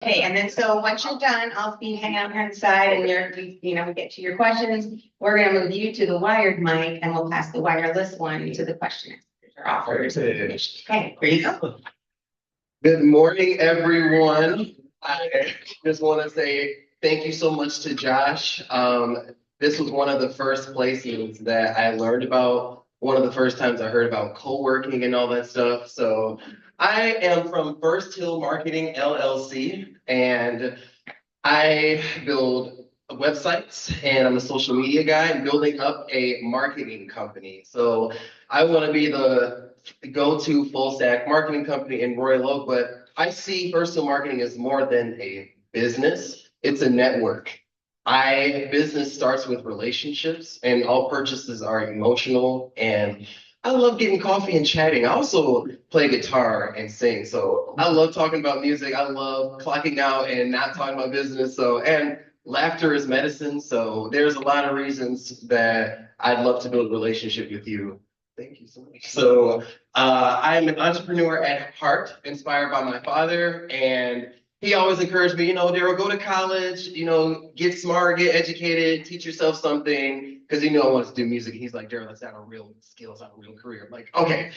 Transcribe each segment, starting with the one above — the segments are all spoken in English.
Okay, and then so once you're done, I'll be hanging out here on the side and we get to your questions. We're gonna move you to the wired mic and we'll pass the wireless one to the questioners or offers of information. Okay, here you go. Good morning, everyone. I just want to say thank you so much to Josh. This was one of the first places that I learned about, one of the first times I heard about co-working and all that stuff. So I am from First Hill Marketing LLC, and I build websites and I'm a social media guy. I'm building up a marketing company. So I want to be the go-to full stack marketing company in Royal Oak, but I see personal marketing as more than a business. It's a network. Business starts with relationships and all purchases are emotional, and I love getting coffee and chatting. I also play guitar and sing. So I love talking about music. I love clocking out and not talking about business. And laughter is medicine. So there's a lot of reasons that I'd love to build a relationship with you. Thank you so much. So I'm an entrepreneur at heart, inspired by my father. And he always encouraged me, Darrell, go to college, get smart, get educated, teach yourself something, because he knew I wanted to do music. He's like, Darrell, that's not a real skill, it's not a real career. I'm like, okay.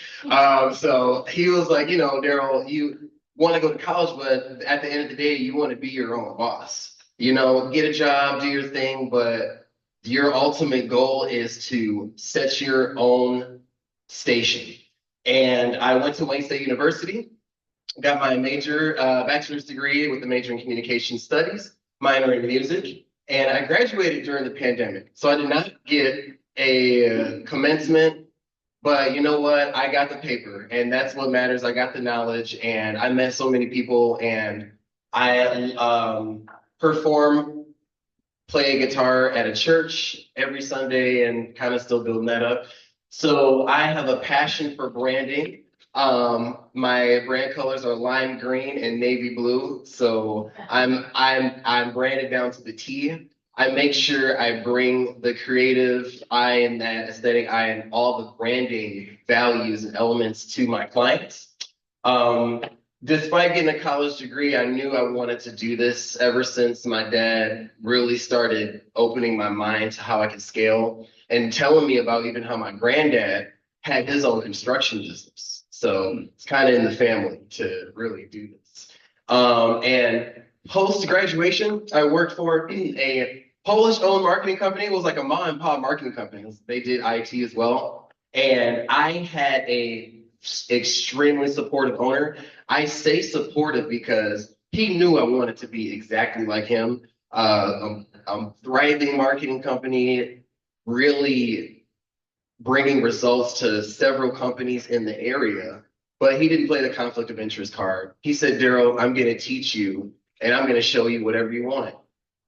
So he was like, Darrell, you want to go to college, but at the end of the day, you want to be your own boss. Get a job, do your thing, but your ultimate goal is to set your own station. And I went to Wayne State University, got my bachelor's degree with a major in communication studies, minor in music, and I graduated during the pandemic. So I did not get a commencement, but you know what? I got the paper, and that's what matters. I got the knowledge, and I met so many people, and I perform, play guitar at a church every Sunday, and kind of still building that up. So I have a passion for branding. My brand colors are lime green and navy blue. So I'm branded down to the T. I make sure I bring the creative eye and that aesthetic eye and all the branding values and elements to my clients. Despite getting a college degree, I knew I wanted to do this ever since my dad really started opening my mind to how I could scale and telling me about even how my granddad had his own construction business. So it's kind of in the family to really do this. And post graduation, I worked for a Polish-owned marketing company. It was like a mom and pop marketing company. They did IT as well. And I had a extremely supportive owner. I say supportive because he knew I wanted to be exactly like him. A thriving marketing company, really bringing results to several companies in the area, but he didn't play the conflict of interest card. He said, Darrell, I'm going to teach you and I'm going to show you whatever you want.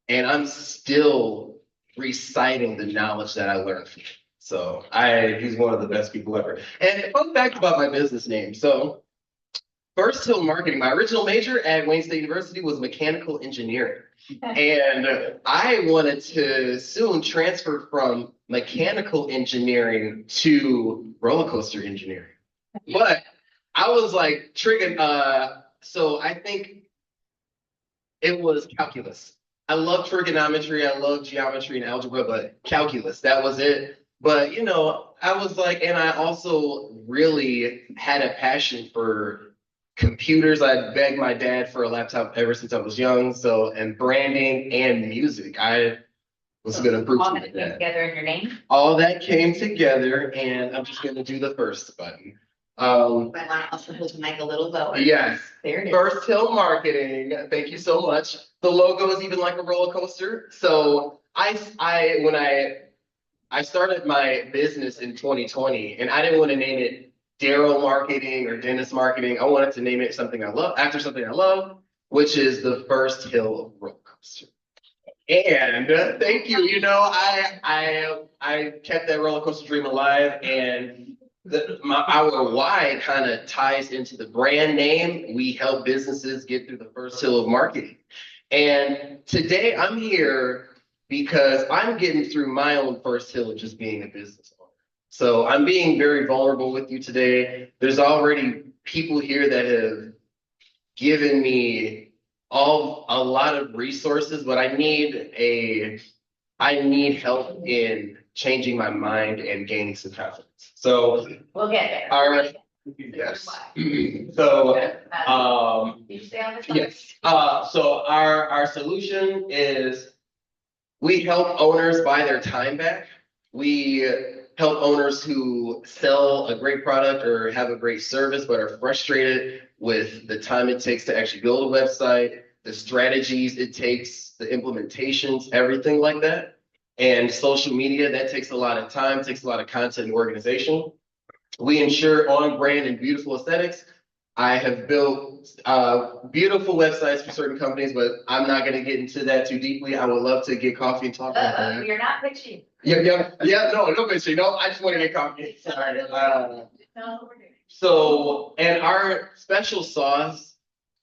And I'm still reciting the knowledge that I learned from him. So he's one of the best people ever. And fun fact about my business name. So First Hill Marketing, my original major at Wayne State University was mechanical engineering. And I wanted to soon transfer from mechanical engineering to roller coaster engineering. But I was like triggered. So I think it was calculus. I love trigonometry, I love geometry and algebra, but calculus, that was it. But I was like, and I also really had a passion for computers. I begged my dad for a laptop ever since I was young. So, and branding and music. I was going to prove all to that my came dad. together in your name. All that came together, and I'm just going to do the first button. I want to also hold the mic a little lower. Yes. There it is. First Hill Marketing. Thank you so much. The logo is even like a roller coaster. So when I started my business in 2020, and I didn't want to name it Darrell Marketing or Dennis Marketing. I wanted to name it something I love, after something I love, which is the First Hill roller coaster. And thank you. I kept that roller coaster dream alive, and our why kind of ties into the brand name. We help businesses get through the first hill of marketing. And today I'm here because I'm getting through my own first hill of just being a business owner. So I'm being very vulnerable with you today. There's already people here that have given me a lot of resources, but I need help in changing my mind and gaining some confidence. So, We'll get there. our, yes. So, Did you stay on this one? yes. So our solution is we help owners buy their time back. We help owners who sell a great product or have a great service, but are frustrated with the time it takes to actually build a website, the strategies it takes, the implementations, everything like that. And social media, that takes a lot of time, takes a lot of content and organization. We ensure on brand and beautiful aesthetics. I have built beautiful websites for certain companies, but I'm not going to get into that too deeply. I would love to get coffee and talk about that. You're not pitching. Yeah, no pitching. No, I just want to get coffee. Sorry. So, and our special sauce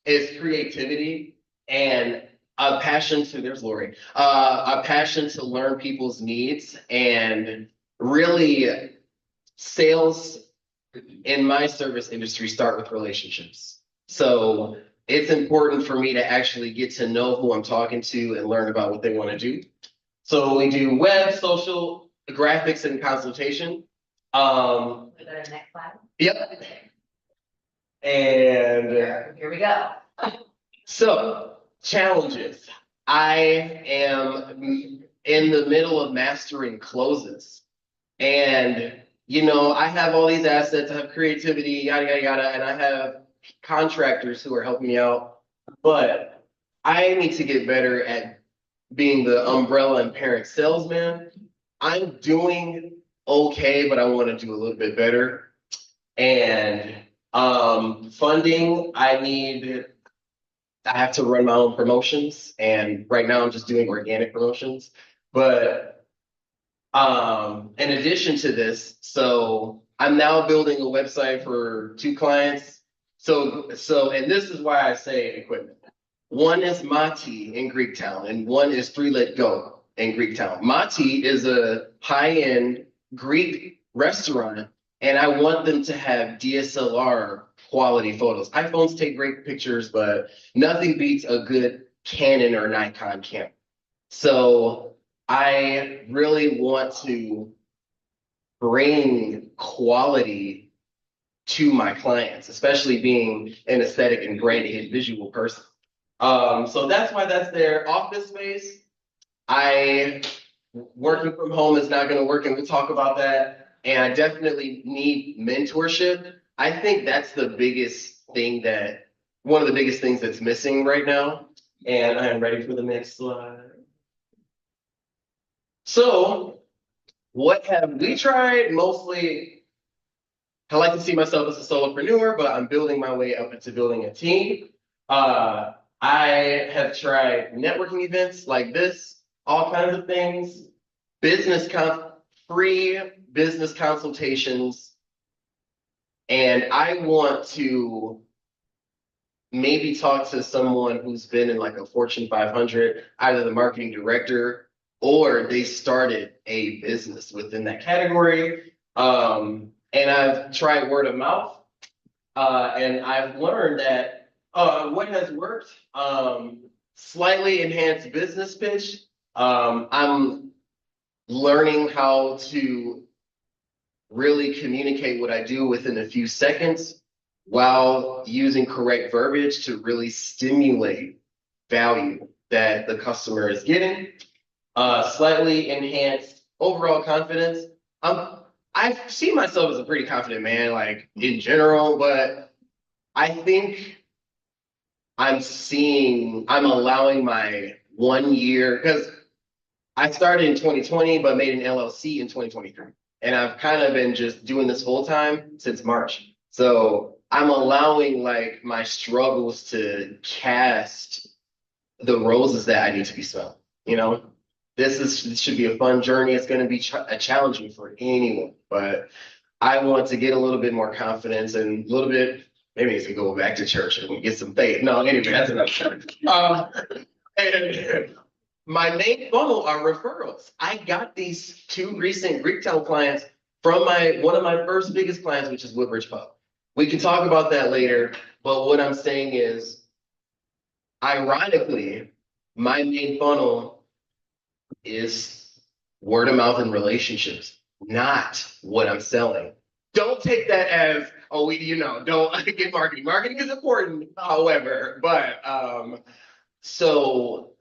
is creativity and a passion to, there's Lori, a passion to learn people's needs, and really sales in my service industry start with relationships. So it's important for me to actually get to know who I'm talking to and learn about what they want to do. So we do web, social, graphics, and consultation. Go to the next slide. Yep. And Here we go. so challenges. I am in the middle of mastering closes. And I have all these assets, I have creativity, yada, yada, yada, and I have contractors who are helping me out. But I need to get better at being the umbrella and parent salesman. I'm doing okay, but I want to do a little bit better. And funding, I have to run my own promotions. And right now I'm just doing organic promotions. But in addition to this, so I'm now building a website for 2 clients. So, and this is why I say equipment. One is Mktg in Greektown, and one is 3 Let Go in Greektown. Mktg is a high-end Greek restaurant, and I want them to have DSLR quality photos. iPhones take great pictures, but nothing beats a good Canon or Nikon camera. So I really want to bring quality to my clients, especially being an aesthetic and branding and visual person. So that's why that's their office space. Working from home is not going to work, and we'll talk about that. And I definitely need mentorship. I think that's one of the biggest things that's missing right now. And I am ready for the next slide. So what have we tried? Mostly, I like to see myself as a solopreneur, but I'm building my way up into building a team. I have tried networking events like this, all kinds of things, free business consultations, and I want to maybe talk to someone who's been in like a Fortune 500, either the marketing director or they started a business within that category. And I've tried word of mouth, and I've learned that what has worked, slightly enhanced business pitch. I'm learning how to really communicate what I do within a few seconds while using correct verbiage to really stimulate value that the customer is getting. Slightly enhanced overall confidence. I see myself as a pretty confident man, like in general, but I think I'm allowing my 1 year, because I started in 2020, but made an LLC in 2023. And I've kind of been just doing this full time since March. So I'm allowing like my struggles to cast the roses that I need to be smelled, This should be a fun journey. It's going to be challenging for anyone, but I want to get a little bit more confidence and a little bit, maybe I need to go back to church and get some faith. No, anyway, that's another church. And my main funnel are referrals. I got these 2 recent Greektown clients from one of my first biggest clients, which is Woodbridge Pub. We can talk about that later, but what I'm saying is Ironically, my main funnel is word of mouth and relationships, not what I'm selling. Don't take that as, oh, don't get marketing. Marketing is important, however, but so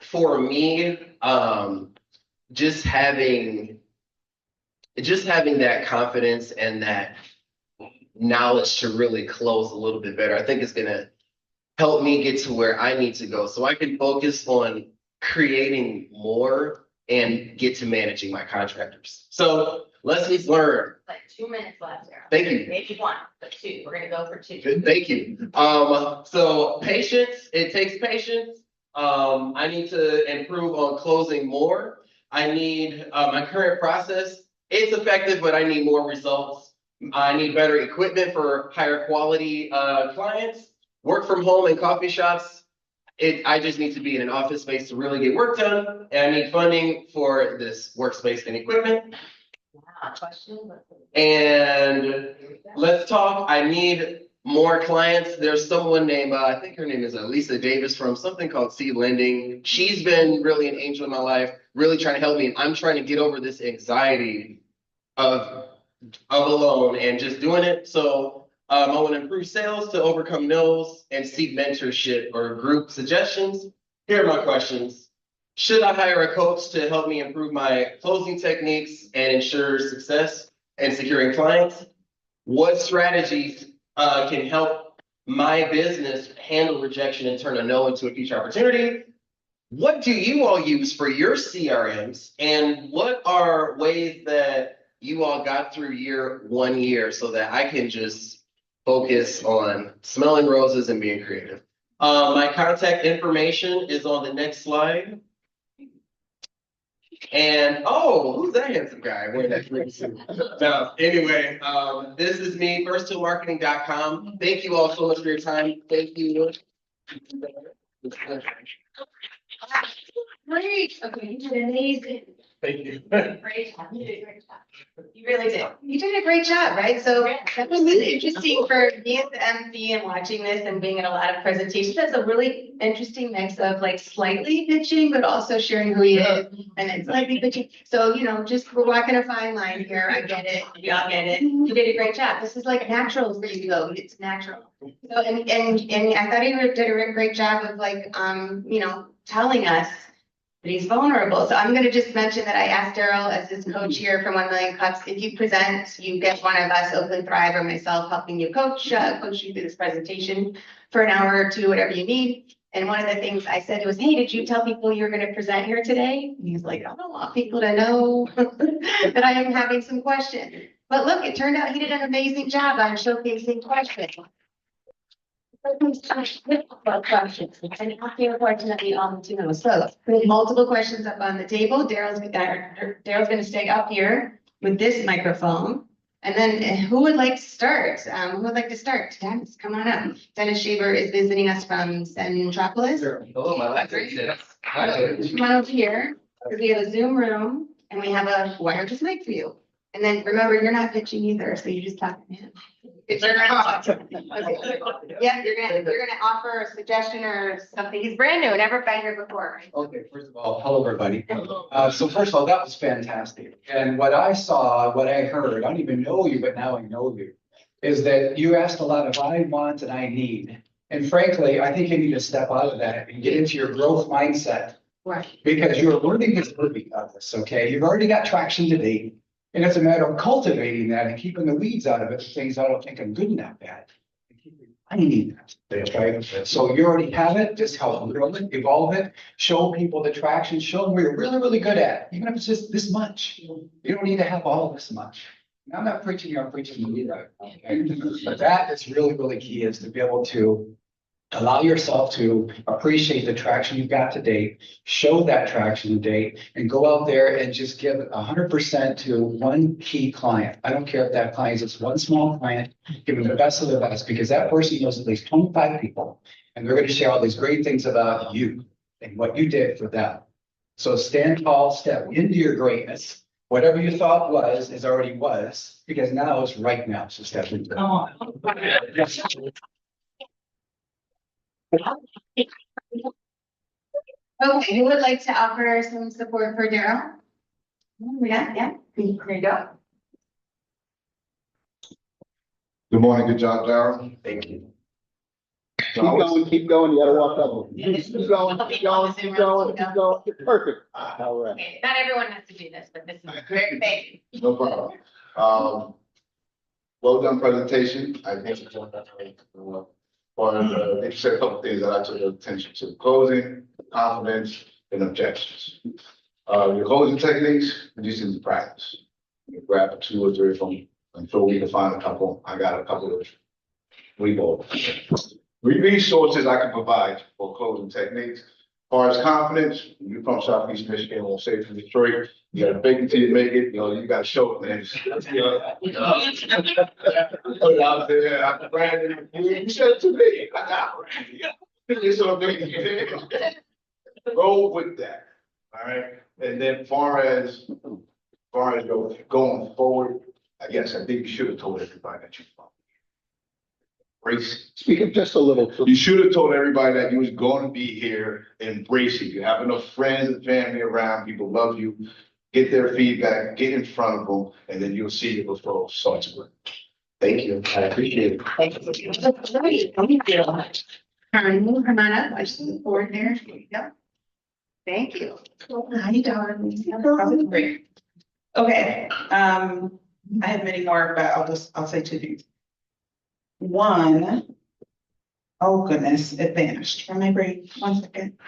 for me, just having that confidence and that knowledge to really close a little bit better, I think it's gonna help me get to where I need to go so I can focus on creating more and get to managing my contractors. So lessons learned. Like 2 minutes left, Sarah. Thank you. Maybe one, but two. We're gonna go for two. Good, thank you. So patience, it takes patience. I need to improve on closing more. I need my current process. It's effective, but I need more results. I need better equipment for higher quality clients. Work from home and coffee shops. I just need to be in an office space to really get work done, and I need funding for this workspace and equipment. Question. And let's talk. I need more clients. There's someone named, I think her name is Lisa Davis from something called Seed Lending. She's been really an angel in my life, really trying to help me. And I'm trying to get over this anxiety of a loan and just doing it. So I want to improve sales to overcome no's and seek mentorship or group suggestions. Here are my questions. Should I hire a coach to help me improve my closing techniques and ensure success in securing clients? What strategies can help my business handle rejection and turn a no into a future opportunity? What do you all use for your CRMs? And what are ways that you all got through year 1 year so that I can just focus on smelling roses and being creative? My contact information is on the next slide. And who's that handsome guy wearing that green suit? No, anyway, this is me, first2marketing.com. Thank you all so much for your time. Thank you. Great. Okay, you did amazing. Thank you. Great job. You did a great job. You really did. You did a great job, right? So that was really interesting for me as the MC and watching this and being in a lot of presentations. That's a really interesting mix of like slightly pitching, but also sharing who he is and then slightly pitching. So, just we're walking a fine line here. I get it. We all get it. You did a great job. This is like natural for you though. It's natural. So, and I thought he did a great job of like, telling us that he's vulnerable. So I'm going to just mention that I asked Darrell as his coach here from 1 Million Cups, if you present, you get one of us, Oakland Thrive or myself, helping you coach you through this presentation for an hour or two, whatever you need. And one of the things I said was, hey, did you tell people you're going to present here today? And he's like, I don't want people to know that I am having some questions. But look, it turned out he did an amazing job on showcasing questions. Questions, and unfortunately on to know. So we have multiple questions up on the table. Darrell's going to stay up here with this microphone. And then who would like to start? Who would like to start? Dennis, come on up. Dennis Shaver is visiting us from Centropolis. Sure. Hello, my life. Come on over here. We have a Zoom room and we have a wireless mic for you. And then remember, you're not pitching either, so you just talk to him. Yeah, you're gonna offer a suggestion or something. He's brand new, never been here before. Okay, first of all, hello, everybody. So first of all, that was fantastic. And what I saw, what I heard, I don't even know you, but now I know you, is that you asked a lot of I want and I need. And frankly, I think you need to step out of that and get into your growth mindset. Right. Because you're learning this movie of this, okay? You've already got traction today. And it's a matter of cultivating that and keeping the weeds out of it, things I don't think are good enough at. I need that, right? So you already have it, just help grow it, evolve it, show people the traction, show them where you're really, really good at, even if it's just this much. You don't need to have all this much. And I'm not preaching, you're preaching to me, right? Okay? But that is really, really key, is to be able to allow yourself to appreciate the traction you've got to date, show that traction to date, and go out there and just give 100% to one key client. I don't care if that client is just one small client, give them the best of the best, because that person knows at least 25 people, and they're going to share all these great things about you and what you did for them. So stand tall, step into your greatness. Whatever you thought was, is already was, because now it's right now. So step into it. Come on. Okay, who would like to offer some support for Darrell? Yeah, there you go. Good morning, good job, Darrell. Thank you. Keep going, you gotta walk up. Keep going. Perfect. All right. Okay, not everyone has to do this, but this is very big. No problem. Well done presentation. I think you said a couple things that I took attention to: closing, confidence, and objections. Your closing techniques, these things to practice. You grab 2 or 3 of them until we can find a couple. I got a couple of resources I can provide for closing techniques. As far as confidence, you from Southeast Michigan, won't say from Detroit, you gotta fake it till you make it, you gotta show it, man. Put it out there, I'm branding, you said it to me, I got branding. So roll with that, all right? And then far as going forward, I guess I think you should have told everybody that you fought. Embrace. Speak up just a little. You should have told everybody that you was going to be here, embrace it. You have enough friends and family around, people love you. Get their feedback, get in front of them, and then you'll see it will start to work. Thank you. I appreciate it. Thank you. Come on up, I see board there. There you go. Thank you. How you doing? Great. Okay, I have many more, but I'll say 2 things. One, oh goodness, it vanished from my brain. 1 second.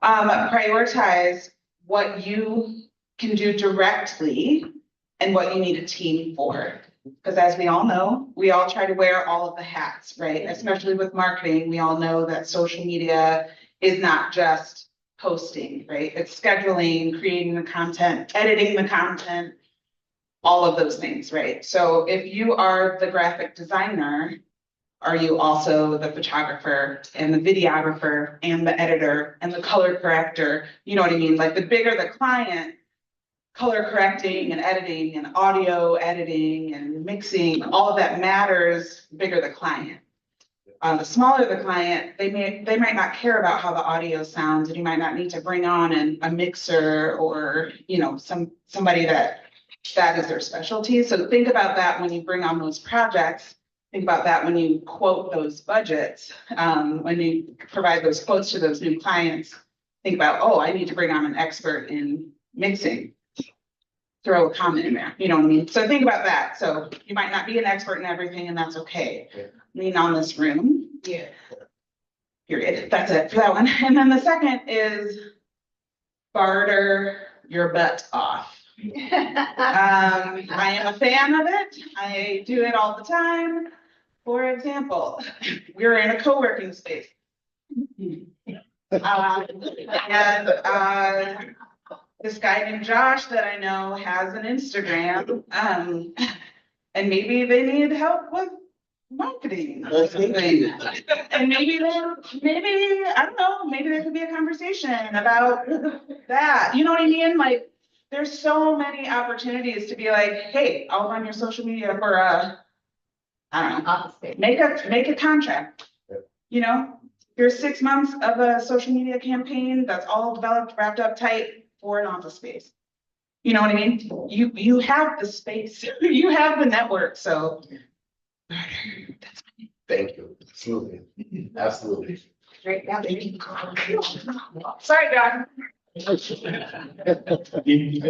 Prioritize what you can do directly and what you need a team for. Because as we all know, we all try to wear all of the hats, right? Especially with marketing, we all know that social media is not just posting, right? It's scheduling, creating the content, editing the content, all of those things, right? So if you are the graphic designer, are you also the photographer and the videographer and the editor and the color corrector? You know what I mean? Like the bigger the client, color correcting and editing and audio editing and mixing, all of that matters, the bigger the client. The smaller the client, they might not care about how the audio sounds, and you might not need to bring on a mixer or, you know, somebody that is their specialty. So think about that when you bring on those projects. Think about that when you quote those budgets, when you provide those quotes to those new clients. Think about, oh, I need to bring on an expert in mixing. Throw a comment in there, you know what I mean? So think about that. So you might not be an expert in everything, and that's okay. Yeah. Lean on this room. Yeah. Period. That's it for that one. And then the second is barter your butt off. I am a fan of it. I do it all the time. For example, we're in a co-working space. This guy named Josh that I know has an Instagram, and maybe they need help with marketing or something. And maybe I don't know, maybe there could be a conversation about that. You know what I mean? Like, there's so many opportunities to be like, hey, I'll run your social media for I don't know, make a contract. You know, here's 6 months of a social media campaign that's all developed, wrapped up tight for an office space. You know what I mean? You have the space, you have the network, so. Thank you. Absolutely. Absolutely. Great, yeah, thank you. Sorry, John.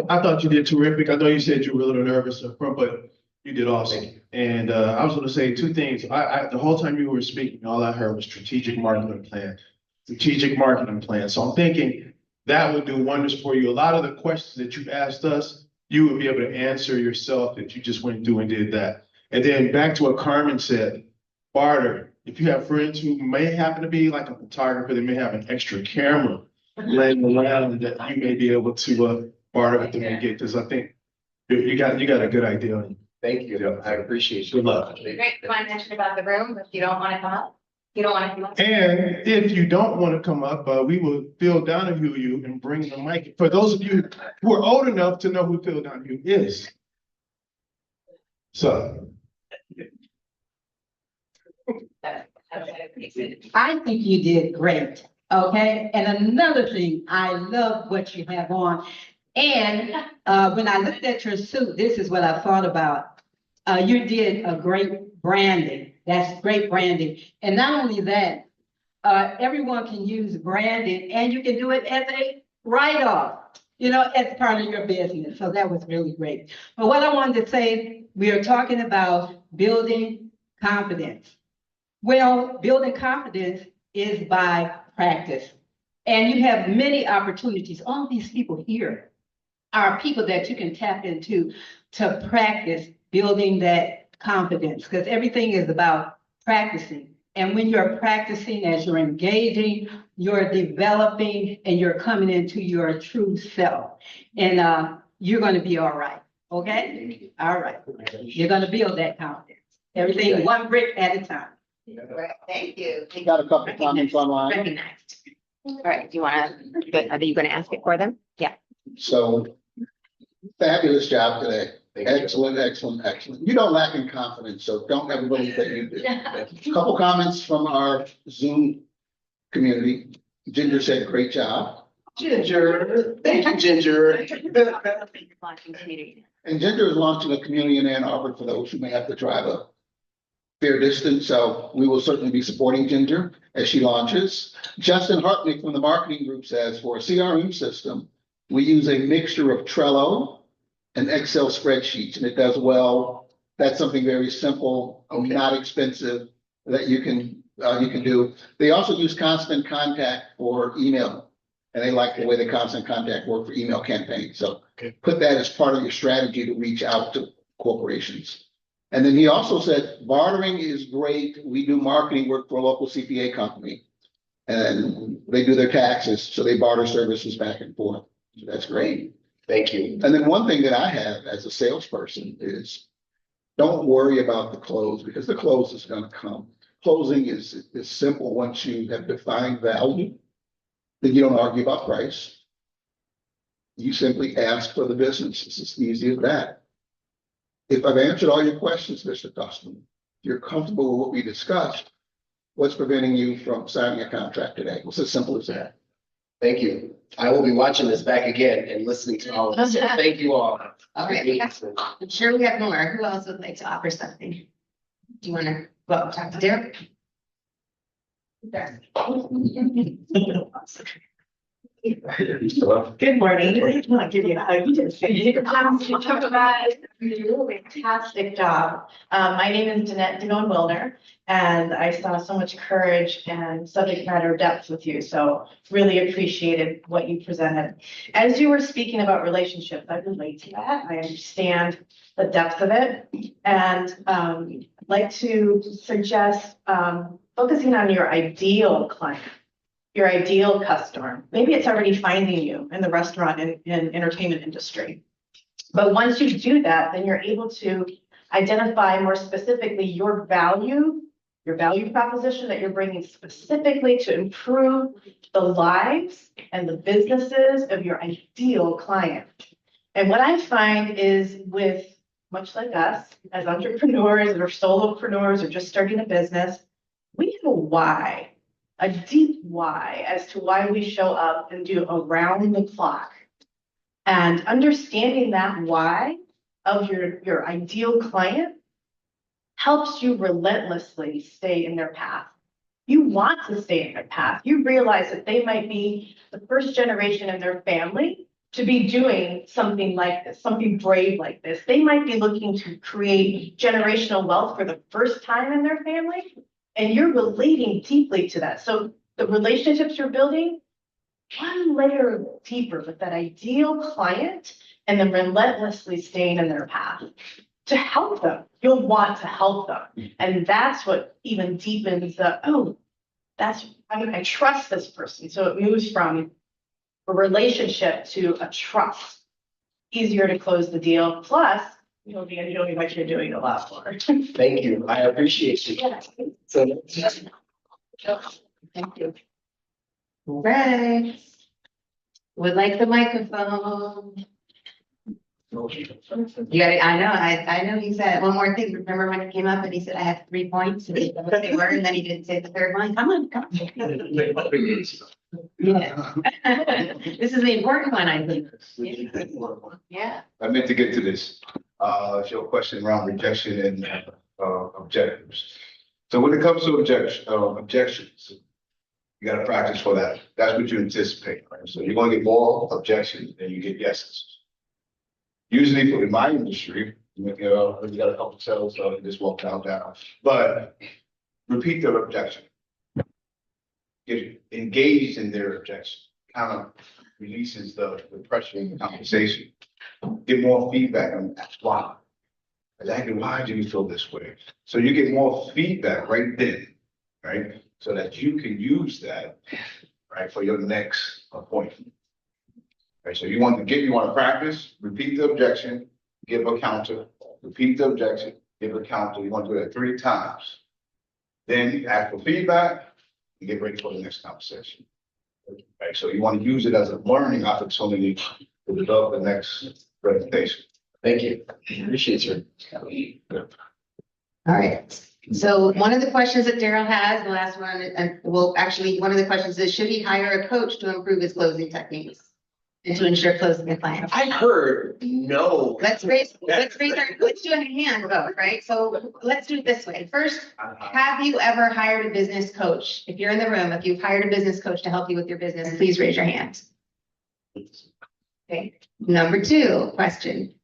I thought you did terrific. I know you said you were a little nervous up front, but you did awesome. And I was going to say 2 things. The whole time you were speaking, all I heard was strategic marketing plan. Strategic marketing plan. So I'm thinking that would do wonders for you. A lot of the questions that you asked us, you would be able to answer yourself if you just went through and did that. And then back to what Carmen said, barter. If you have friends who may happen to be like a photographer, they may have an extra camera laying around that you may be able to barter with them and get, because I think you got a good idea. Thank you. I appreciate you. Good luck. Great, you want to mention about the room if you don't want to come up? You don't want to come up? And if you don't want to come up, we will Phil Donahue you and bring the mic. For those of you who are old enough to know who Phil Donahue is. So. I think you did great. Okay, and another thing, I love what you have on. And when I looked at your suit, this is what I thought about. You did a great branding. That's great branding. And not only that, everyone can use branding and you can do it as a write-off, as part of your business. So that was really great. But what I wanted to say, we are talking about building confidence. Well, building confidence is by practice. And you have many opportunities. All these people here are people that you can tap into to practice building that confidence, because everything is about practicing. And when you're practicing, as you're engaging, you're developing and you're coming into your true self. And you're going to be all right. Okay? All right. You're going to build that confidence. Everything one brick at a time. Right, thank you. Got a couple of comments online. Recognized. All right, do you want to, are you going to ask it for them? Yeah. So fabulous job today. Thank you. Excellent, excellent, excellent. You don't lack in confidence, so don't ever believe that you do. Couple comments from our Zoom community. Ginger said, great job. Ginger, thank you, Ginger. And Ginger is launching a community in Ann Arbor for those who may have to drive a fair distance. So we will certainly be supporting Ginger as she launches. Justin Hartnick from the marketing group says, for a CRM system, we use a mixture of Trello and Excel spreadsheets, and it does well. That's something very simple, not expensive, that you can do. They also use Constant Contact for email, and they like the way the Constant Contact work for email campaigns. So put that as part of your strategy to reach out to corporations. And then he also said, bartering is great. We do marketing work for a local CPA company, and they do their taxes, so they barter services back and forth. So that's great. Thank you. And then one thing that I have as a salesperson is don't worry about the close, because the close is going to come. Closing is simple. Once you have defined value, then you don't argue about price. You simply ask for the business. It's as easy as that. If I've answered all your questions, Mr. Dustman, you're comfortable with what we discussed, what's preventing you from signing a contract today? It's as simple as that. Thank you. I will be watching this back again and listening to all of this. So thank you all. All right, I'm sure we have more. Who else would like to offer something? Do you want to go up and talk to Derek? Good morning. I just want to give you a hug. Fantastic job. My name is Danette Denon-Wilner, and I saw so much courage and subject matter depth with you. So really appreciated what you presented. As you were speaking about relationships, I relate to that. I understand the depth of it. And I'd like to suggest focusing on your ideal client, your ideal customer. Maybe it's already finding you in the restaurant and entertainment industry. But once you do that, then you're able to identify more specifically your value proposition that you're bringing specifically to improve the lives and the businesses of your ideal client. And what I find is with, much like us, as entrepreneurs or solopreneurs or just starting a business, we have a why. A deep why as to why we show up and do around the clock. And understanding that why of your ideal client helps you relentlessly stay in their path. You want to stay in their path. You realize that they might be the first generation in their family to be doing something like this, something brave like this. They might be looking to create generational wealth for the first time in their family. And you're relating deeply to that. So the relationships you're building, one layer deeper with that ideal client, and then relentlessly staying in their path to help them. You'll want to help them. And that's what even deepens the, I trust this person. So it moves from a relationship to a trust. Easier to close the deal. Plus, you'll be enjoying what you're doing a lot more. Thank you. I appreciate you. Yeah. So Thank you. All right. Would like the microphone. You got it, I know he said, one more thing, remember when it came up and he said, I have 3 points, and what they were, and then he didn't say the third one, come on. Yeah. This is the important one, I think. Yeah. I meant to get to this, it's your question around rejection and, objectives. So when it comes to objections, you gotta practice for that. That's what you anticipate, right? So you're gonna get more objections than you get yeses. Usually in my industry, you know, you got a couple of sales, so just walk out down, but repeat their objection. Get engaged in their objection, kind of releases the pressure in the conversation. Get more feedback on why. Exactly why do you feel this way? So you get more feedback right then, right? So that you can use that, right, for your next appointment. Right, so you want to practice, repeat the objection, give a counter, repeat the objection, give a counter. You want to do that 3 times. Then you ask for feedback and get ready for the next conversation. Right, so you want to use it as a learning opportunity to develop the next presentation. Thank you. Appreciate you. All right, so one of the questions that Darrell has, the last one, and well, actually, one of the questions is, should he hire a coach to improve his closing techniques? And to ensure closing compliance? I heard no. Let's do a hand vote, right? So let's do it this way. First, have you ever hired a business coach? If you're in the room, if you've hired a business coach to help you with your business, please raise your hand. Okay, number 2 question.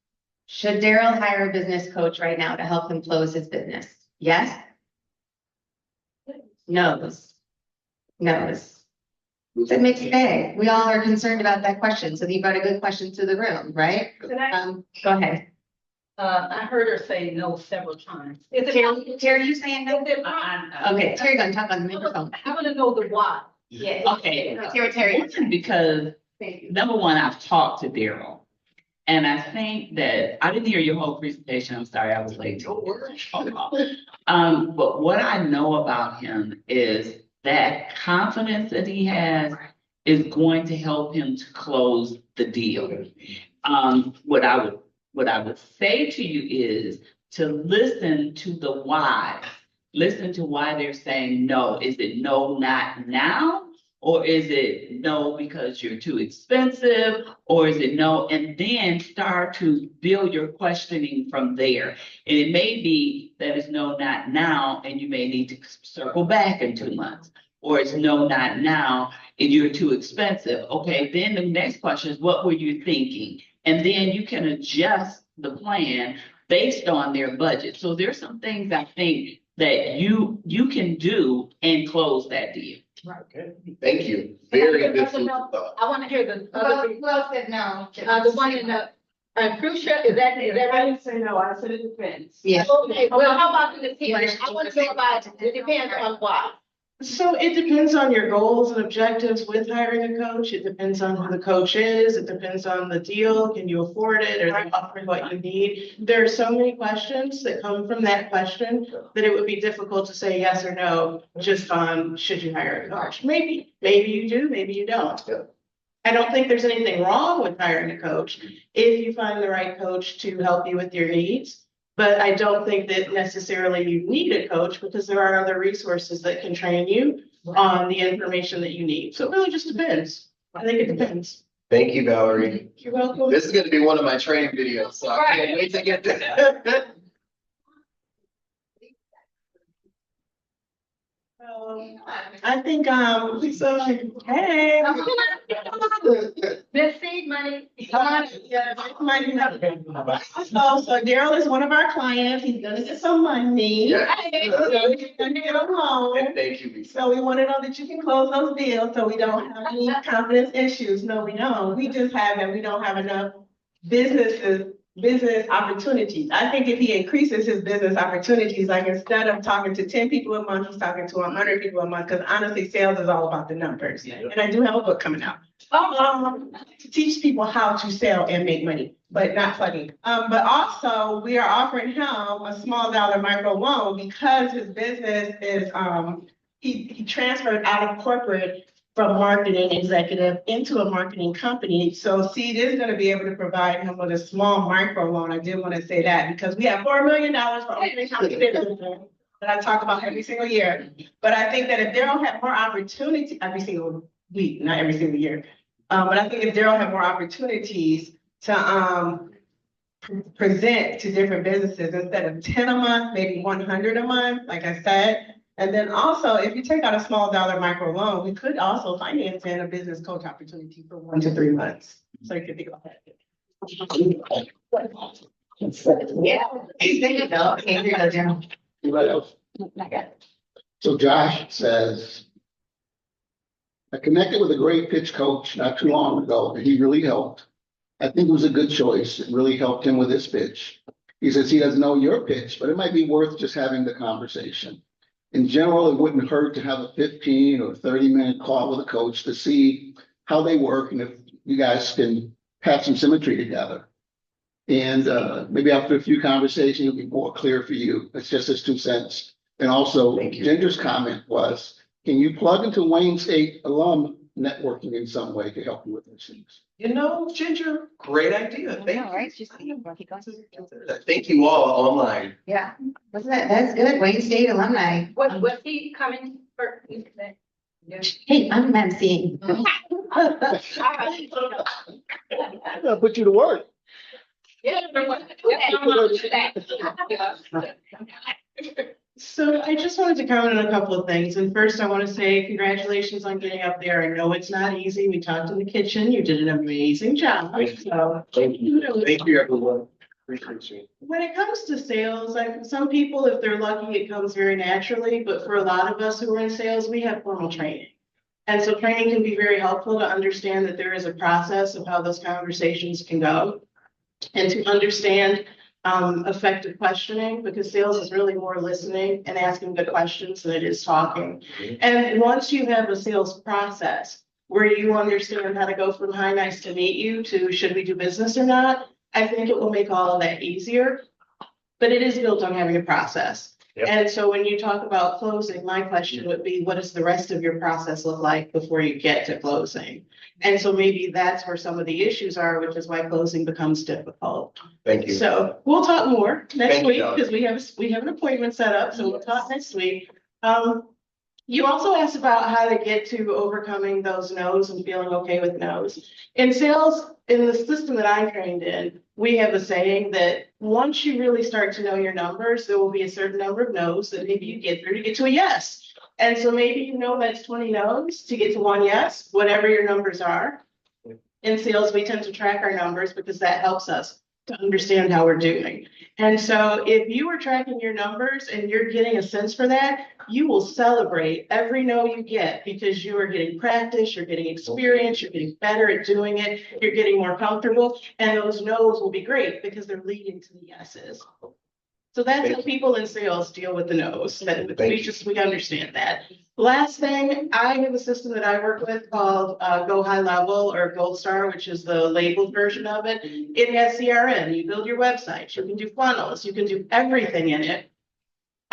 Should Darrell hire a business coach right now to help him close his business? Yes? No's. No's. It's a mixed bag. We all are concerned about that question. So you brought a good question to the room, right? Can I, Go ahead. I heard her say no several times. Terry, you saying no? Okay, Terry, gonna talk on the microphone. I want to know the why. Yeah. Okay. Let's hear what Terry. Because Thank you. number one, I've talked to Darrell. And I think that I didn't hear your whole presentation. I'm sorry, I was late. But what I know about him is that confidence that he has is going to help him to close the deal. What I would say to you is to listen to the why. Listen to why they're saying no. Is it no, not now? Or is it no because you're too expensive? Or is it no? And then start to build your questioning from there. And it may be that it's no, not now, and you may need to circle back in 2 months. Or it's no, not now, and you're too expensive. Okay, then the next question is, what were you thinking? And then you can adjust the plan based on their budget. So there's some things I think that you can do and close that deal. Okay. Thank you. Very good food for thought. I want to hear the other. Who else said no? The one in the, cruise ship, is that I right? didn't say no, I said it depends. Yeah. Okay, well, how about the depends? I want to know about, it depends on why. So it depends on your goals and objectives with hiring a coach. It depends on who the coach is. It depends on the deal. Can you afford it? Are they offering what you need? There are so many questions that come from that question that it would be difficult to say yes or no just on should you hire a coach? Maybe you do, maybe you don't. Yeah. I don't think there's anything wrong with hiring a coach if you find the right coach to help you with your needs. But I don't think that necessarily you need a coach because there are other resources that can train you on the information that you need. So it really just depends. I think it depends. Thank you, Valerie. You're welcome. This is gonna be one of my training videos, so I can't wait to get this. I think, so, hey. Miss Seed Money. Come on. Yeah, money. So Darrell is one of our clients. He's gonna get some money. Yeah. He's gonna get a loan. Thank you, Lisa. So we want to know that you can close those deals so we don't have any confidence issues. No, we don't. We just have that we don't have enough business opportunities. I think if he increases his business opportunities, like instead of talking to 10 people a month, he's talking to 100 people a month, because honestly, sales is all about the numbers. And I do have a book coming out. To teach people how to sell and make money, but not plugging. But also we are offering him a small dollar micro loan because his business is, he transferred out of corporate from marketing executive into a marketing company. So Seed is gonna be able to provide him with a small micro loan. I did want to say that because we have $4 million for opening company business that I talk about every single year. But I think that if Darrell had more opportunity every single week, not every single year. But I think if Darrell had more opportunities to present to different businesses instead of 10 a month, maybe 100 a month, like I said. And then also, if you take out a small dollar micro loan, we could also finance in a business coach opportunity for 1 to 3 months. So you could think about that. Yeah. There you go. Okay, here you go, Darrell. Anybody else? Not yet. So Josh says, I connected with a great pitch coach not too long ago, and he really helped. I think it was a good choice. It really helped him with his pitch. He says he doesn't know your pitch, but it might be worth just having the conversation. In general, it wouldn't hurt to have a 15 or 30-minute call with a coach to see how they work and if you guys can have some symmetry together. And maybe after a few conversations, it'll be more clear for you. It's just his 2 cents. And also, Ginger's comment was, can you plug into Wayne State alum networking in some way to help you with those things? You know, Ginger, great idea. I Thank know, you. right? She's Consider that. Thank you all online. yeah, wasn't that, that's good, Wayne State alumni. What's he coming for? Hey, I'm emceeing. I'll put you to work. So I just wanted to comment on a couple of things. And first, I want to say congratulations on getting up there. I know it's not easy. We talked in the kitchen. You did an amazing job. So Thank you. Thank you, everyone. Appreciate you. when it comes to sales, some people, if they're lucky, it comes very naturally. But for a lot of us who are in sales, we have formal training. And so training can be very helpful to understand that there is a process of how those conversations can go. And to understand effective questioning, because sales is really more listening and asking good questions than it is talking. And once you have a sales process where you understand how to go from hi, nice to meet you to should we do business or not, I think it will make all of that easier. But it is built on having a process. Yep. And so when you talk about closing, my question would be, what does the rest of your process look like before you get to closing? And so maybe that's where some of the issues are, which is why closing becomes difficult. Thank you. So we'll talk more next Thank week you. because we have an appointment set up, so we'll talk next week. You also asked about how to get to overcoming those no's and feeling okay with no's. In sales, in the system that I'm trained in, we have a saying that once you really start to know your numbers, there will be a certain number of no's that maybe you get through to get to a yes. And so maybe you know that's 20 no's to get to 1 yes, whatever your numbers are. In sales, we tend to track our numbers because that helps us to understand how we're doing. And so if you are tracking your numbers and you're getting a sense for that, you will celebrate every no you get because you are getting practice, you're getting experience, you're getting better at doing it, you're getting more comfortable, and those no's will be great because they're leading to the yeses. So that's how people in sales deal with the no's. That we understand that. Last thing, I have a system that I work with called Go High Level or Gold Star, which is the labeled version of it. It has CRM. You build your website. You can do funnels. You can do everything in it.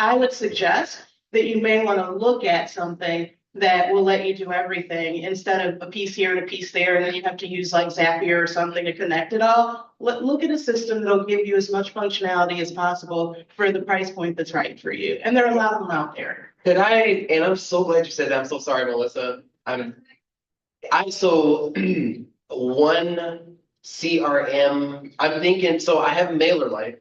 I would suggest that you may want to look at something that will let you do everything instead of a piece here and a piece there, and then you have to use like Zapier or something to connect it all. Look at a system that'll give you as much functionality as possible for the price point that's right for you. And there are a lot of them out there. And I'm so glad you said that. I'm so sorry, Melissa. One CRM, I'm thinking, so I have MailerLite,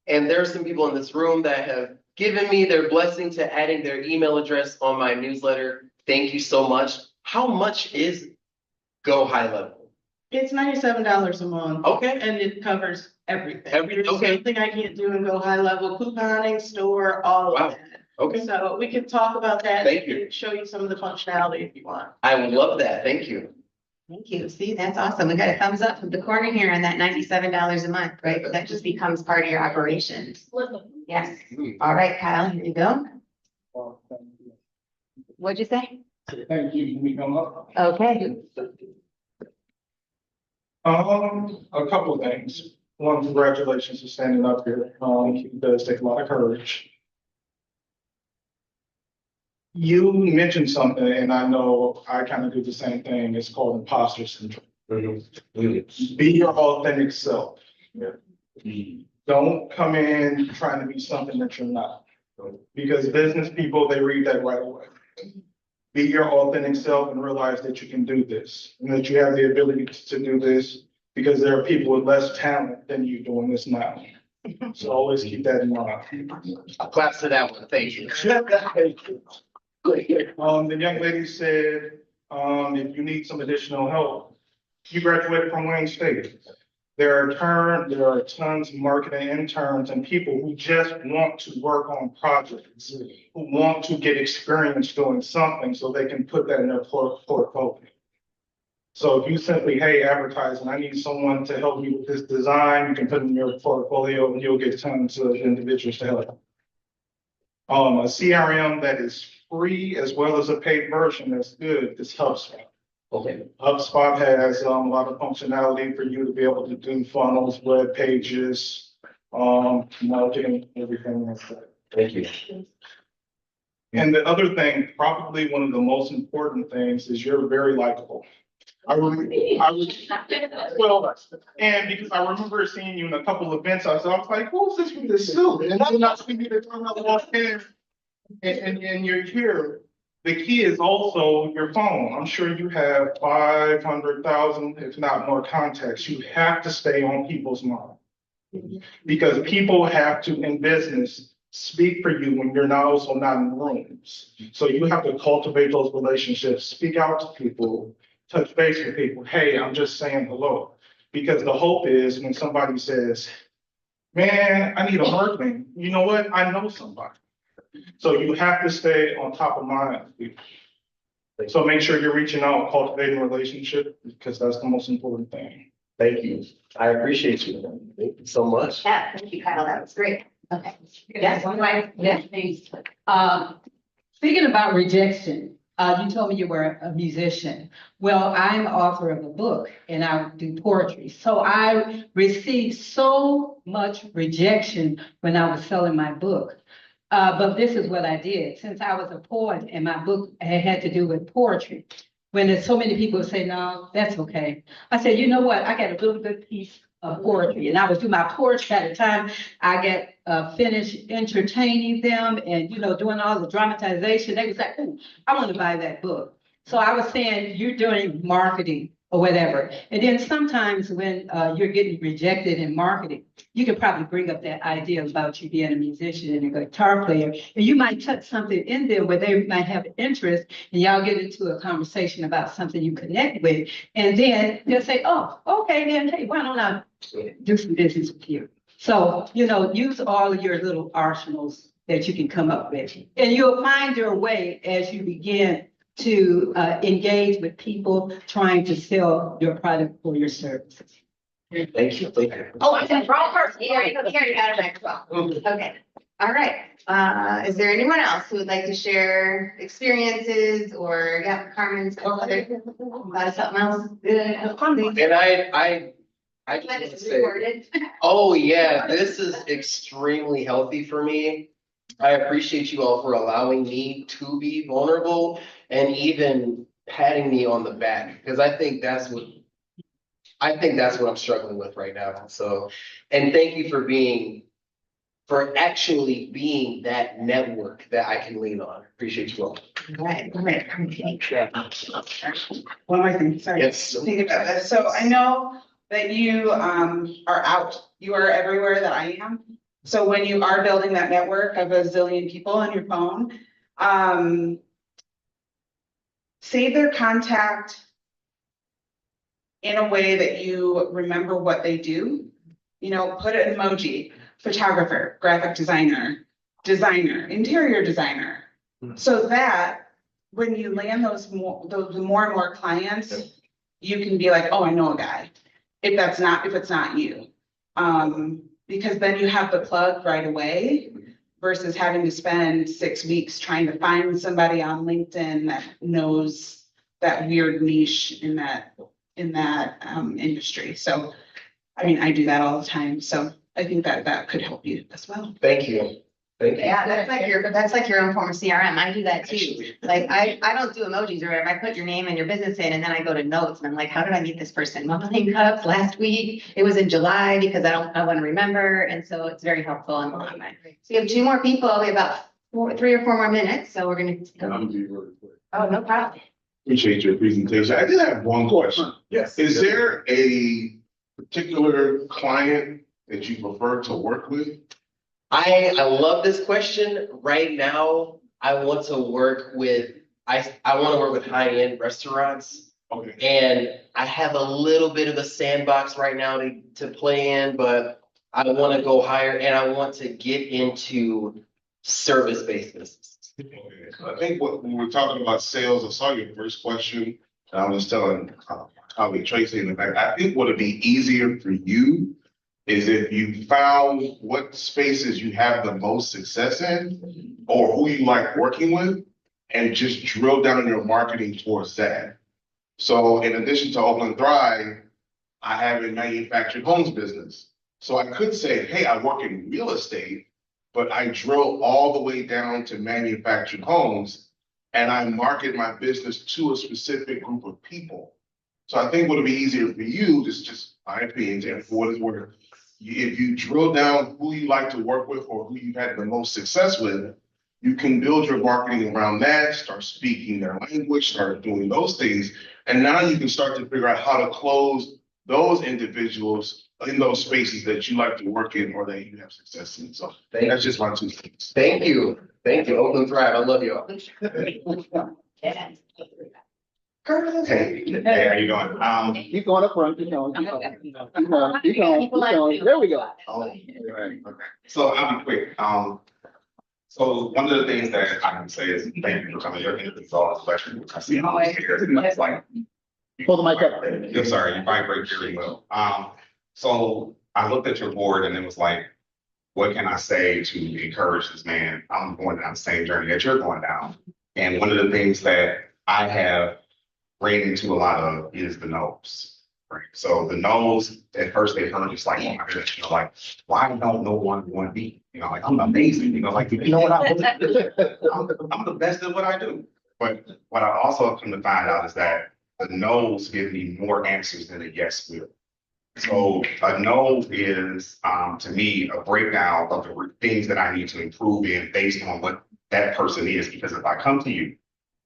and there are some people in this room that have given me their blessing to adding their email address on my newsletter. Thank you so much. How much is Go High Level? It's $97 a month. Okay. And it covers everything. There's okay. Nothing I can't do and Go High Level, couponing, store, all of that. Okay. So we can talk about that. Thank you. And show you some of the functionality if you want. I would love that. Thank you. Thank you. See, that's awesome. We got a thumbs up from the corner here on that $97 a month, right? That just becomes part of your operations. Yes. All right, Kyle, here you go. What'd you say? Thank you. Can we come up? Okay. A couple of things. One, congratulations for standing up here. It does take a lot of courage. You mentioned something, and I know I kind of do the same thing. It's called imposter syndrome. Be your authentic self. Don't come in trying to be something that you're not. Because business people, they read that right away. Be your authentic self and realize that you can do this and that you have the ability to do this because there are people with less talent than you doing this now. So always keep that in mind. Claps to that one. Thank you. The young lady said, if you need some additional help, you graduated from Wayne State. There are tons of marketing interns and people who just want to work on projects, who want to get experience doing something so they can put that in their portfolio. So if you simply, hey, advertising, I need someone to help me with this design, you can put it in your portfolio and you'll get tons of individuals to help. A CRM that is free as well as a paid version that's good is HubSpot. Okay. HubSpot has a lot of functionality for you to be able to do funnels, web pages, marketing, everything like that. Thank you. And the other thing, probably one of the most important things, is you're very likable. Well, and because I remember seeing you in a couple of events, I was like, who's this with this suit? And then I see you to turn out walk in and you're here. The key is also your phone. I'm sure you have 500,000, if not more contacts. You have to stay on people's mind because people have to, in business, speak for you when you're not also not in rooms. So you have to cultivate those relationships, speak out to people, touch base with people. Hey, I'm just saying hello. Because the hope is when somebody says, man, I need a marketing, you know what? I know somebody. So you have to stay on top of mind. So make sure you're reaching out, cultivating a relationship, because that's the most important thing. Thank you. I appreciate you. Thank you so much. Yeah, thank you, Kyle. That was great. Okay. Yes, thanks. Speaking about rejection, you told me you were a musician. Well, I'm author of a book and I do poetry. So I received so much rejection when I was selling my book. But this is what I did. Since I was a poet and my book had to do with poetry, when there's so many people say, no, that's okay. I said, you know what? I got a really good piece of poetry. And I was doing my poetry at the time. I got finished entertaining them and, doing all the dramatization. They was like, oh, I want to buy that book. So I was saying, you're doing marketing or whatever. And then sometimes when you're getting rejected in marketing, you can probably bring up that idea about you being a musician and a guitar player. And you might touch something in there where they might have interest and y'all get into a conversation about something you connect with. And then they'll say, oh, okay, then, hey, why don't I do some business with you? So, use all of your little arsenals that you can come up with. And you'll find your way as you begin to engage with people trying to sell your product or your services. Thank you. Thank you. Oh, I'm the wrong person. Here, you got it as well. Okay. All right. Is there anyone else who would like to share experiences or, yeah, Carmen's other, something else? Good. And I just want to say, Recorded. oh yeah, this is extremely healthy for me. I appreciate you all for allowing me to be vulnerable and even patting me on the back because I think that's what I'm struggling with right now. So, and thank you for actually being that network that I can lean on. Appreciate you all. All right. Okay. One more thing, sorry. Yes. Think about this. So I know that you are out, you are everywhere that I am. So when you are building that network of a zillion people on your phone, save their contact in a way that you remember what they do. Put an emoji, photographer, graphic designer, interior designer. So that when you land those more and more clients, you can be like, oh, I know a guy. If it's not you. Because then you have the plug right away versus having to spend 6 weeks trying to find somebody on LinkedIn that knows that weird niche in that industry. So, I mean, I do that all the time. So I think that could help you as well. Thank you. Thank you. Yeah, that's like your own form of CRM. I do that too. Like, I don't do emojis or whatever. I put your name and your business in, and then I go to notes and I'm like, how did I meet this person? Muffling cups last week. It was in July because I want to remember. And so it's very helpful in the long run. So you have two more people. We have about 3 or 4 more minutes. So we're going to I'm go. gonna be really quick. Oh, no problem. Appreciate your presentation. I did have one question. Yes. Is there a particular client that you prefer to work with? I love this question. Right now, I want to work with high-end restaurants. Okay. And I have a little bit of a sandbox right now to play in, but I want to go higher and I want to get into service-based businesses. Okay. I think when we're talking about sales, I saw your first question. And I was telling colleague Tracy in the back, I think what would be easier for you is if you found what spaces you have the most success in or who you like working with and just drill down in your marketing towards that. So in addition to Oakland Thrive, I have a manufactured homes business. So I could say, hey, I work in real estate, but I drill all the way down to manufactured homes and I market my business to a specific group of people. So I think what would be easier for you, this is just my opinion, and for what it's worth, if you drill down who you like to work with or who you've had the most success with, you can build your marketing around that, start speaking their language, start doing those things. And now you can start to figure out how to close those individuals in those spaces that you like to work in or that you have success in. So that's just my 2 things. Thank you. Thank you. Oakland Thrive. I love you all. Hey, how you doing? Keep going up front, keep going. There we go. Right. So I'll be quick. So one of the things that I can say is thank you for coming here and it's all question. I see all these here. It's like. Hold the mic up. I'm sorry, you vibrate very well. So I looked at your board and it was like, what can I say to encourage this man? I'm going down the same journey that you're going down. And one of the things that I have ran into a lot of is the no's. Right. So the no's, at first they heard just like, oh my goodness, like, why don't no one want to be? Like I'm amazing, like you know what I'm the best at what I do. But what I also have come to find out is that the no's give me more answers than a yes will. So a no is to me a breakdown of the things that I need to improve in based on what that person is. Because if I come to you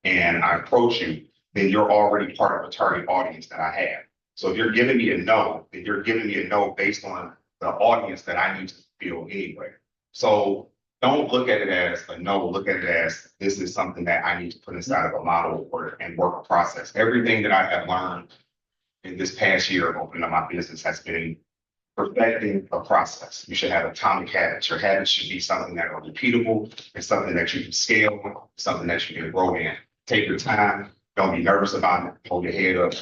and I approach you, then you're already part of a target audience that I have. So if you're giving me a no, then you're giving me a no based on the audience that I need to fill anyway. So don't look at it as a no, look at it as this is something that I need to put inside of a model and work a process. Everything that I have learned in this past year of opening up my business has been perfecting a process. You should have atomic habits. Your habits should be something that are repeatable and something that you can scale, something that you can grow in. Take your time. Don't be nervous about it. Hold your head up.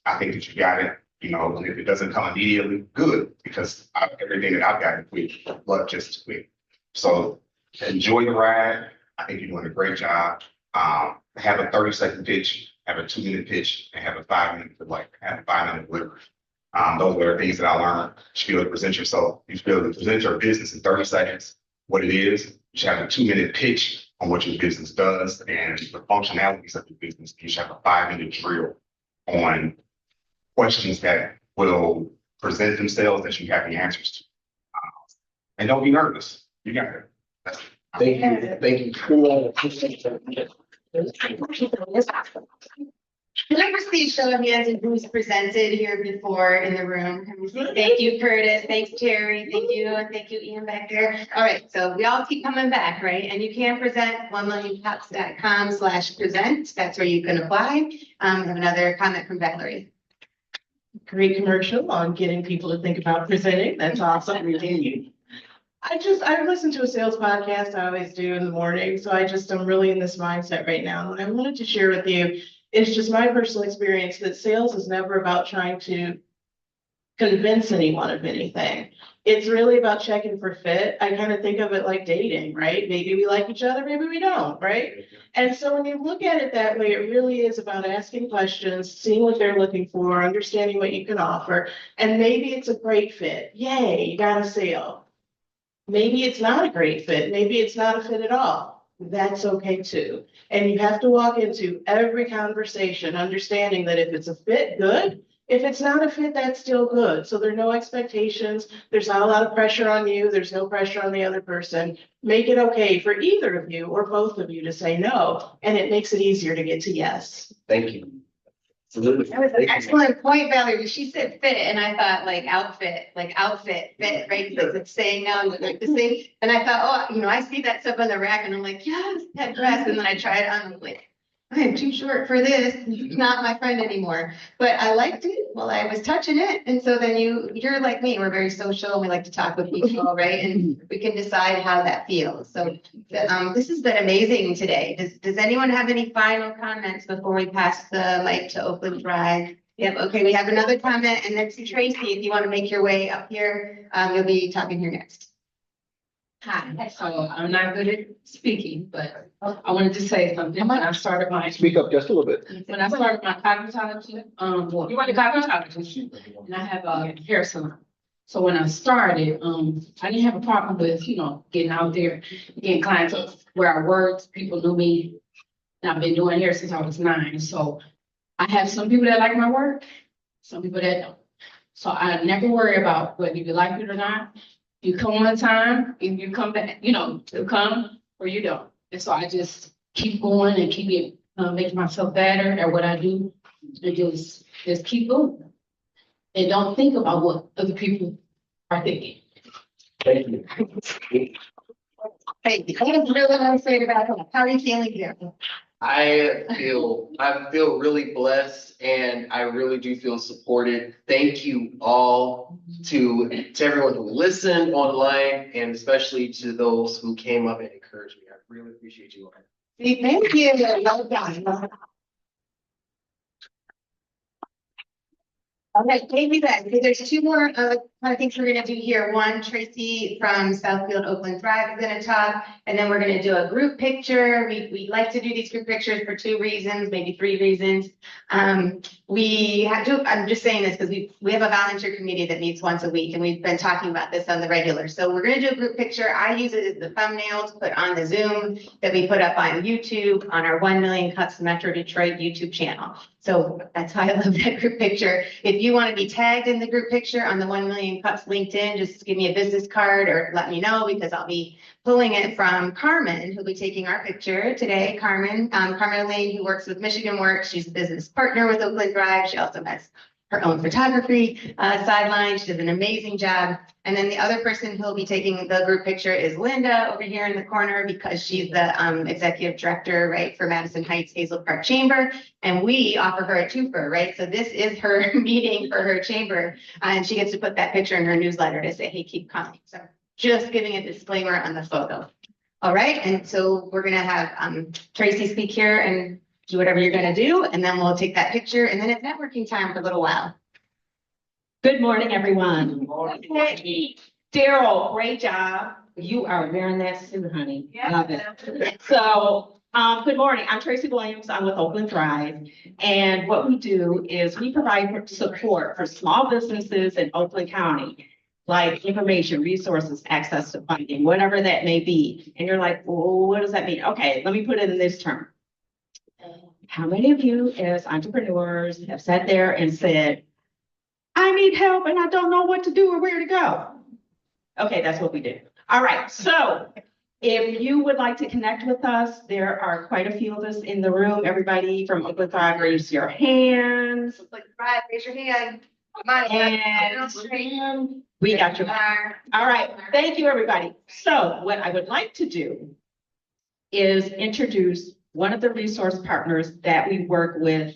I think that you got it, and if it doesn't come immediately, good, because everything that I've gotten quick, but just quick. So enjoy the ride. I think you're doing a great job. Have a 30-second pitch, have a 2-minute pitch, and have a 5-minute have a 5-minute delivery. Those are the things that I learned. You should be able to present yourself. You should be able to present your business in 30 seconds, what it is. You should have a 2-minute pitch on what your business does and the functionalities of your business. You should have a 5-minute drill on questions that will present themselves that you have the answers to. And don't be nervous. You got it. That's Thank you. Thank you. Can I receive show of hands and who's presented here before in the room? Can we see? Thank you, Curtis. Thanks, Terry. Thank you. And thank you, Ian, back there. All right. So we all keep coming back, right? And you can present 1millionpops.com/present. That's where you can apply. I have another comment from Valerie. Great commercial on getting people to think about presenting. That's awesome. Continue. I listen to a sales podcast. I always do in the morning. So I'm really in this mindset right now. And I wanted to share with you, it's just my personal experience that sales is never about trying to convince anyone of anything. It's really about checking for fit. I kind of think of it like dating, right? Maybe we like each other, maybe we don't, right? And so when you look at it that way, it really is about asking questions, seeing what they're looking for, understanding what you can offer, and maybe it's a great fit. Yay, you got a sale. maybe it's not a great fit, maybe it's not a fit at all. That's okay too. And you have to walk into every conversation understanding that if it's a fit, good. If it's not a fit, that's still good. So there are no expectations. There's not a lot of pressure on you. There's no pressure on the other person. Make it okay for either of you or both of you to say no, and it makes it easier to get to yes. Thank you. Absolutely. That was an excellent point, Valerie. She said fit, and I thought like outfit, fit, right? Because it's saying no, like the same. And I thought, oh, I see that stuff on the rack, and I'm like, yes, that dress. And then I tried it on, and I'm like, I am too short for this. It's not my friend anymore. But I liked it while I was touching it. And so then you're like me, we're very social and we like to talk with people, right? And we can decide how that feels. So this has been amazing today. Does anyone have any final comments before we pass the mic to Oakland Thrive? Yep, okay, we have another comment, and that's Tracy. If you want to make your way up here, you'll be talking here next. Hi, so I'm not good at speaking, but I wanted to say something. When I started my Speak up just a little bit. cosmetology, you went to cosmetology, and I have a hair salon. So when I started, I didn't have a problem with, getting out there, getting clients where I worked. People knew me, and I've been doing hair since I was 9. So I have some people that like my work, some people that don't. So I never worry about whether you like it or not. You come on time, if you come back, you come or you don't. And so I just keep going and keep making myself better at what I do, and just keep going. And don't think about what other people are thinking. Thank you. Hey, I have really want to say about him. How are you feeling here? I feel really blessed, and I really do feel supported. Thank you all to everyone who listened online, and especially to those who came up and encouraged me. I really appreciate you all. Thank you. Well done. Okay, maybe that, because there's 2 more kind of things we're gonna do here. One, Tracy from Southfield Oakland Thrive is gonna talk, and then we're gonna do a group picture. We like to do these group pictures for 2 reasons, maybe 3 reasons. We have to, I'm just saying this because we have a volunteer committee that meets once a week, and we've been talking about this on the regular. So we're gonna do a group picture. I use it as the thumbnail to put on the Zoom that we put up on YouTube on our 1 Million Cuts Metro Detroit YouTube channel. So that's why I love that group picture. If you want to be tagged in the group picture on the 1 Million Cuts LinkedIn, just give me a business card or let me know, because I'll be pulling it from Carmen, who'll be taking our picture today. Carmen Elaine, who works with Michigan Works. She's a business partner with Oakland Thrive. She also has her own photography sideline. She does an amazing job. And then the other person who'll be taking the group picture is Linda over here in the corner, because she's the executive director, right, for Madison Heights Hazel Park Chamber. And we offer her a twofer, right? So this is her meeting for her chamber. And she gets to put that picture in her newsletter to say, hey, keep coming. So just giving a disclaimer on the photo. All right. And so we're going to have Tracy speak here and do whatever you're going to do. And then we'll take that picture. And then it's networking time for a little while. Good morning, everyone. Okay. Darrell, great job. You are wearing that suit, honey. Love it. So, good morning. I'm Tracy Williams. I'm with Oakland Thrive. And what we do is we provide support for small businesses in Oakland County, like information, resources, access to funding, whatever that may be. And you're like, well, what does that mean? Okay, let me put it in this term. How many of you as entrepreneurs have sat there and said, I need help and I don't know what to do or where to go? Okay, that's what we do. All right, so if you would like to connect with us, there are quite a few of us in the room. Everybody from Oakland Thrive, raise your hands. Oakland Thrive, raise your hand. Come on, And we got you. All right, thank you, everybody. So what I would like to do is introduce one of the resource partners that we work with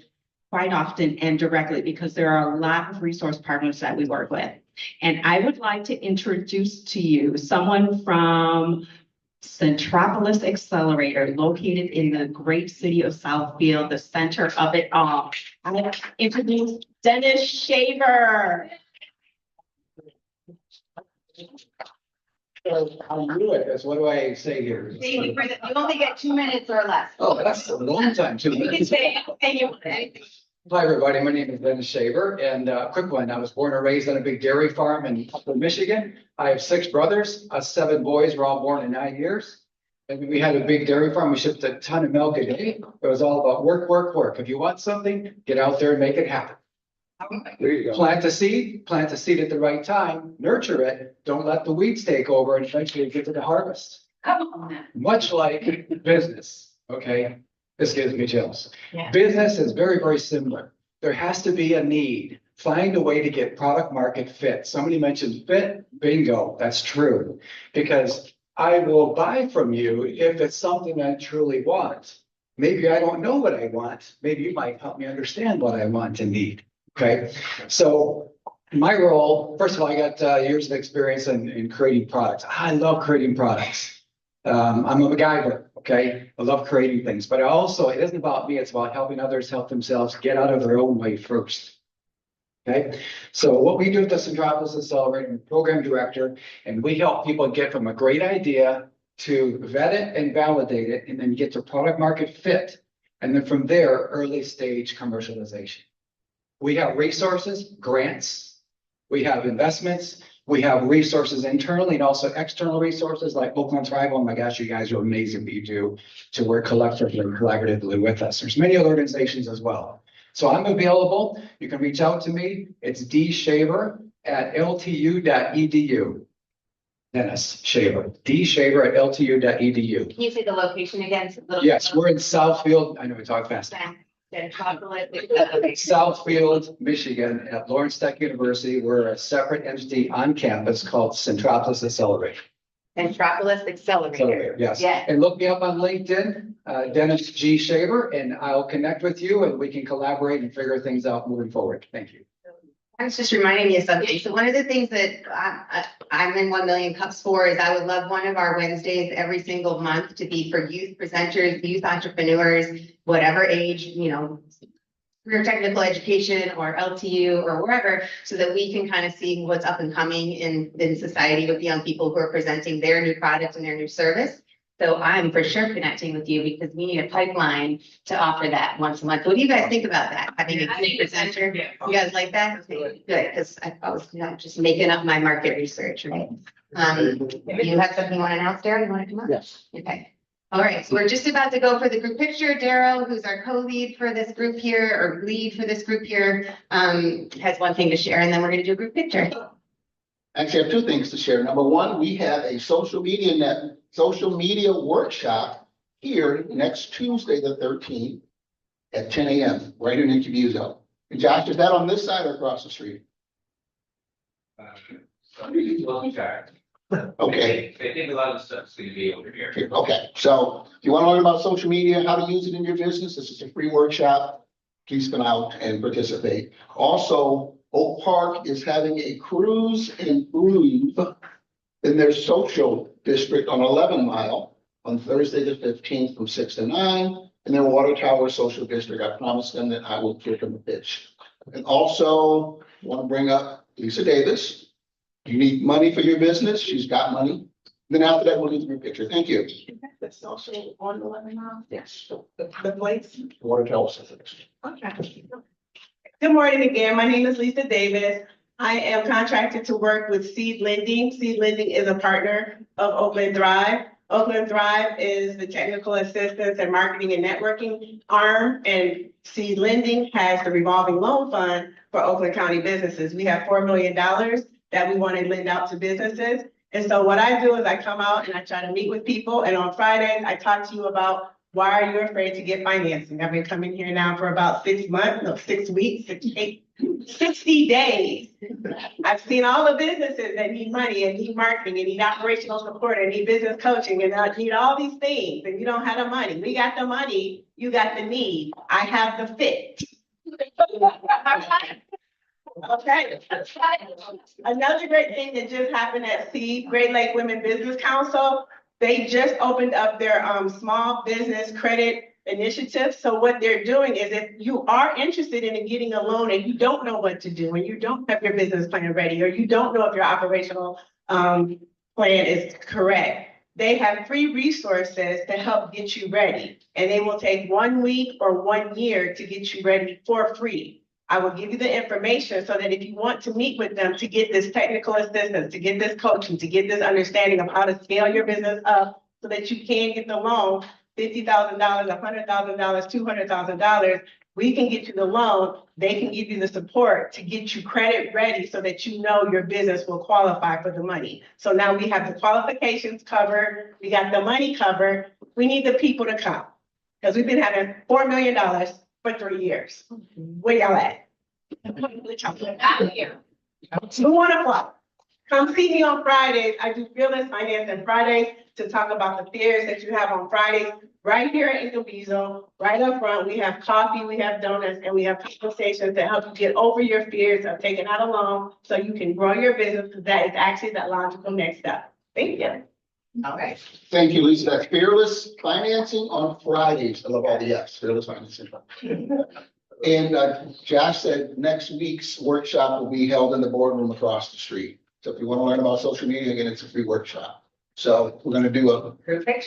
quite often and directly, because there are a lot of resource partners that we work with. And I would like to introduce to you someone from Centropolis Accelerator, located in the great city of Southfield, the center of it all. I introduce Dennis Shaver. I'll do it. That's what do I say here? You only get 2 minutes or less. Oh, that's a long time, 2 You can minutes. say anything you want. Hi, everybody. My name is Dennis Shaver, and quick one. I was born and raised on a big dairy farm in Upland, Michigan. I have 6 brothers, 7 boys. We're all born in 9 years. And we had a big dairy farm. We shipped a ton of milk a day. It was all about work, work, work. If you want something, get out there and make it happen. There you go. Plant a seed at the right time, nurture it. Don't let the weeds take over, and eventually get to the harvest. Come on now. Much like business, okay? This gives me chills. Yeah. Business is very, very similar. There has to be a need. Find a way to get product market fit. Somebody mentioned fit, bingo, that's true. Because I will buy from you if it's something I truly want. Maybe I don't know what I want. Maybe you might help me understand what I want and need, okay? So my role, first of all, I got years of experience in creating products. I love creating products. I'm a MacGyver, okay? I love creating things, but it isn't about me. It's about helping others help themselves get out of their own way first. Okay, so what we do at the Centropolis Accelerator, I'm program director, and we help people get from a great idea to vet it and validate it, and then get to product market fit. And then from there, early stage commercialization. We have resources, grants, we have investments, we have resources internally and also external resources like Oakland Thrive. Oh my gosh, you guys are amazing what you do to work collectively and collaboratively with us. There's many other organizations as well. So I'm available. You can reach out to me. It's dshaver@ltu.edu. Dennis Shaver, dshaver@ltu.edu. Can you say the location again? It's a little- Yes, we're in Southfield. I know we talk fast. Southfield, Michigan, at Lawrence Tech University. We're a separate entity on campus called Centropolis Accelerator. Centropolis Accelerator. Yes. Yeah. And look me up on LinkedIn, Dennis G. Shaver, and I'll connect with you and we can collaborate and figure things out moving forward. Thank you. I was just reminding me of something. So one of the things that I'm in 1 Million Cups for is I would love one of our Wednesdays every single month to be for youth presenters, youth entrepreneurs, whatever age, career technical education or LTU or wherever, so that we can kind of see what's up and coming in society with young people who are presenting their new product and their new service. So I'm for sure connecting with you because we need a pipeline to offer that once a month. What do you guys think about that? Having a great presenter? You guys like that? Okay, good, because I was just making up my market research, right? You have something you want to announce, Darrell? You want to come up? Yes. Okay. All right, so we're just about to go for the group picture. Darrell, who's our co-lead for this group here, or lead for this group here, has one thing to share, and then we're gonna do a group picture. Actually, I have 2 things to share. Number 1, we have a social media workshop here next Tuesday, the 13th at 10 a.m. right in Incubizo. And Josh, is that on this side or across the street? Okay. I think a lot of the stuff's gonna be over here. Okay, so if you want to learn about social media, how to use it in your business, this is a free workshop. Please come out and participate. Also, Oak Park is having a cruise and groove in their social district on 11 Mile on Thursday the 15th from 6 to 9 in their Water Tower Social District. I promised them that I will give them a pitch. And also want to bring up Lisa Davis. You need money for your business? She's got money. Then after that, we'll do the group picture. Thank you. The social on 11 miles. Yes. The place. Water Tower. Okay. Good morning again. My name is Lisa Davis. I am contracted to work with Seed Lending. Seed Lending is a partner of Oakland Thrive. Oakland Thrive is the technical assistance and marketing and networking arm, and Seed Lending has the revolving loan fund for Oakland County businesses. We have $4 million that we want to lend out to businesses. And so what I do is I come out and I try to meet with people, and on Fridays, I talk to you about why are you afraid to get financing? I've been coming here now for about 6 weeks, 60 days. I've seen all the businesses that need money and need marketing and need operational support and need business coaching and need all these things, and you don't have the money. We got the money, you got the need. I have the fit. Okay. Another great thing that just happened at Seed, Great Lake Women Business Council, they just opened up their small business credit initiative. So what they're doing is if you are interested in getting a loan and you don't know what to do and you don't have your business plan ready, or you don't know if your operational plan is correct, they have free resources to help get you ready. and they will take 1 week or 1 year to get you ready for free. I will give you the information so that if you want to meet with them to get this technical assistance, to get this coaching, to get this understanding of how to scale your business up so that you can get the loan, $50,000, $100,000, $200,000, we can get you the loan. They can give you the support to get you credit ready so that you know your business will qualify for the money. So now we have the qualifications covered. We got the money covered. We need the people to come because we've been having $4 million for 3 years. Where y'all at? Out here. Who wanna apply? Come see me on Fridays. I do freelance finance on Fridays to talk about the fairs that you have on Fridays. Right here at Incubizo, right up front, we have coffee, we have donuts, and we have conversations to help you get over your fears of taking out a loan so you can grow your business, because that is actually that logical next step. Thank you. All right. Thank you, Lisa. That's fearless financing on Fridays. I love all the yes, fearless financing. And Josh said next week's workshop will be held in the boardroom across the street. So if you want to learn about social media, again, it's a free workshop. So we're going to do a Perfect.